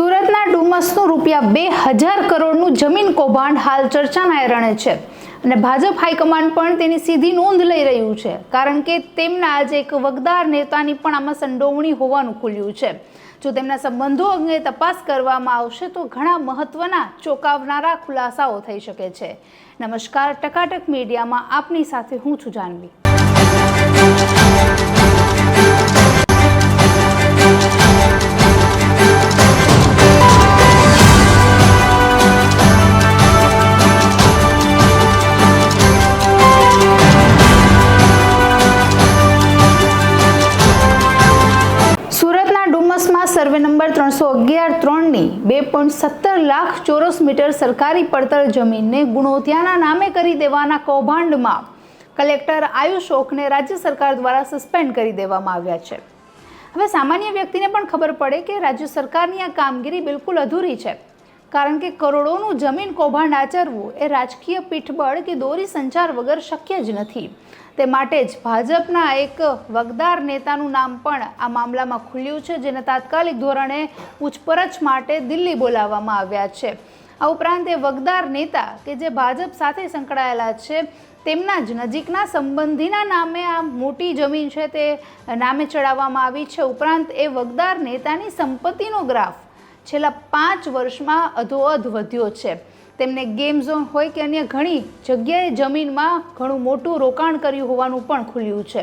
સુરતના ડુમસનું ₹2000 કરોડનું જમીન કૌભાંડ હાલ ચર્ચાના એરણે છે અને ભાજપ હાઈકમાન્ડ પણ તેની સીધી નોંધ લઈ રહ્યું છે, કારણ કે તેમના આજે એક વગદાર નેતાની પણ આમાં સંડોવણી હોવાનું ખુલ્યું છે। જો તેમના સંબંધો અંગે તપાસ કરવામાં આવશે તો ઘણા મહત્વના ચોંકાવનારા ખુલાસાઓ થઈ શકે છે। નમસ્કાર, ટકાટક મીડિયામાં આપની સાથે હું છું જાનવી। સર્વે નંબર 311-3ની 2.17 લાખ ચોરસ મીટર સરકારી પડતર જમીનને ગુણોત્યાના નામે કરી દેવાના કૌભાંડમાં કલેક્ટર આયુષ ઓકને રાજ્ય સરકાર દ્વારા સસ્પેન્ડ કરી દેવામાં આવ્યા છે। હવે સામાન્ય વ્યક્તિને પણ ખબર પડે કે રાજ્ય સરકારની આ કામગીરી બિલકુલ અધૂરી છે, કારણ કે કરોડોનું જમીન કૌભાંડ આચરવું એ રાજકીય પીઠબળ કે દોરી સંચાર વગર શક્ય જ નથી। તે માટે જ ભાજપના એક વગદાર નેતાનું નામ પણ આ મામલામાં ખુલ્યું છે, જેને તાત્કાલિક ધોરણે પૂછપરછ માટે દિલ્હી બોલાવવામાં આવ્યા છે। આ ઉપરાંત એ વગદાર નેતા કે જે ભાજપ સાથે સંકળાયેલા છે, તેમના જ નજીકના સંબંધીના નામે આ મોટી જમીન છે તે નામે ચડાવવામાં આવી છે। ઉપરાંત એ વગદાર નેતાની સંપત્તિનો ગ્રાફ છેલ્લા 5 વર્ષમાં અધોઅધ વધ્યો છે। તેમને ગેમ ઝોન હોય કે અન્ય ઘણી જગ્યાએ જમીનમાં ઘણું મોટું રોકાણ કર્યું હોવાનું પણ ખુલ્યું છે।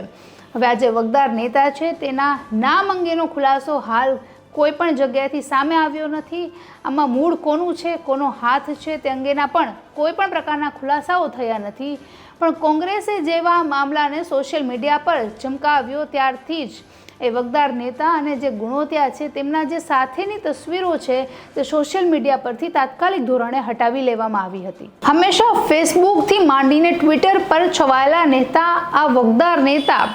હવે આ જે વગદાર નેતા છે તેના નામ અંગેનો ખુલાસો હાલ કોઈ પણ જગ્યાએથી સામે આવ્યો નથી। આમાં મૂળ કોનું છે, કોનો હાથ છે તે અંગેના પણ કોઈ પણ પ્રકારના ખુલાસાઓ થયા નથી। પણ કોંગ્રેસે જેવા મામલાને સોશિયલ મીડિયા પર ચમકાવ્યો ત્યારથી જ એ વગદાર નેતા અને જે ગુણોત્યા છે તેમના જે સાથેની તસવીરો છે તે સોશિયલ મીડિયા પરથી તાત્કાલિક ધોરણે હટાવી લેવામાં આવી હતી। હંમેશા ફેસબુકથી માંડીને ટ્વિટર પર છવાયેલા નેતા આ વગદાર નેતા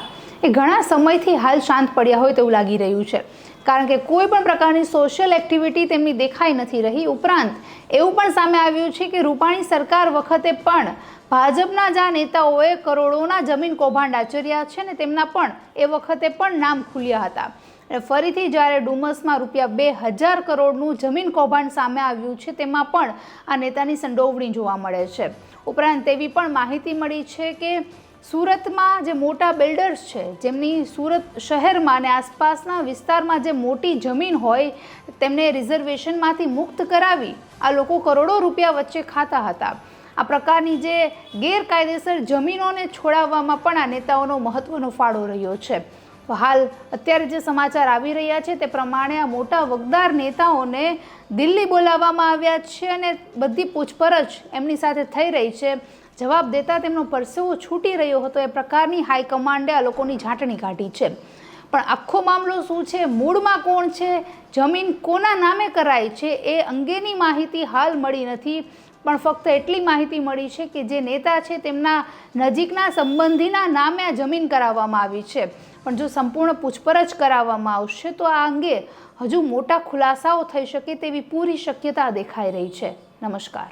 એ ઘણા સમયથી હાલ શાંત પડ્યા હોય તેવું લાગી રહ્યું છે, કારણ કે કોઈ પણ પ્રકારની સોશિયલ એક્ટિવિટી તેમની દેખાઈ નથી રહી। ઉપરાંત એવું પણ સામે આવ્યું છે કે રૂપાણી સરકાર વખતે પણ ભાજપના જ આ નેતાઓએ કરોડોના જમીન કૌભાંડ આચર્યા છે ને તેમના પણ એ વખતે પણ નામ ખુલ્યા હતા। ફરીથી જ્યારે ડુમસમાં ₹2000 કરોડનું જમીન કૌભાંડ સામે આવ્યું છે તેમાં પણ આ નેતાની સંડોવણી જોવા મળે છે। ઉપરાંત એવી પણ માહિતી મળી છે કે સુરતમાં જે મોટા બિલ્ડર્સ છે, જેમની સુરત શહેરમાં અને આસપાસના વિસ્તારમાં જે મોટી જમીન હોય તેમને રિઝર્વેશનમાંથી મુક્ત કરાવી આ લોકો કરોડો રૂપિયા વચ્ચે ખાતા હતા। આ પ્રકારની જે ગેરકાયદેસર જમીનોને છોડાવવામાં પણ આ નેતાઓનો મહત્વનો ફાળો રહ્યો છે। તો હાલ અત્યારે જે સમાચાર આવી રહ્યા છે તે પ્રમાણે આ મોટા વગદાર નેતાઓને દિલ્હી બોલાવવામાં આવ્યા છે અને બધી પૂછપરછ એમની સાથે થઈ રહી છે। જવાબ દેતા તેમનો પરસેવો છૂટી રહ્યો હતો એ પ્રકારની હાઈકમાન્ડે આ લોકોની ઝાંટણી કાઢી છે। પણ આખો મામલો શું છે, મૂળમાં કોણ છે, જમીન કોના નામે કરાય છે એ અંગેની માહિતી હાલ મળી નથી। પણ ફક્ત એટલી માહિતી મળી છે કે જે નેતા છે તેમના નજીકના સંબંધીના નામે આ જમીન કરાવવામાં આવી છે। પણ જો સંપૂર્ણ પૂછપરછ કરાવવામાં આવશે તો આ અંગે હજુ મોટા ખુલાસાઓ થઈ શકે તેવી પૂરી શક્યતા દેખાઈ રહી છે। નમસ્કાર।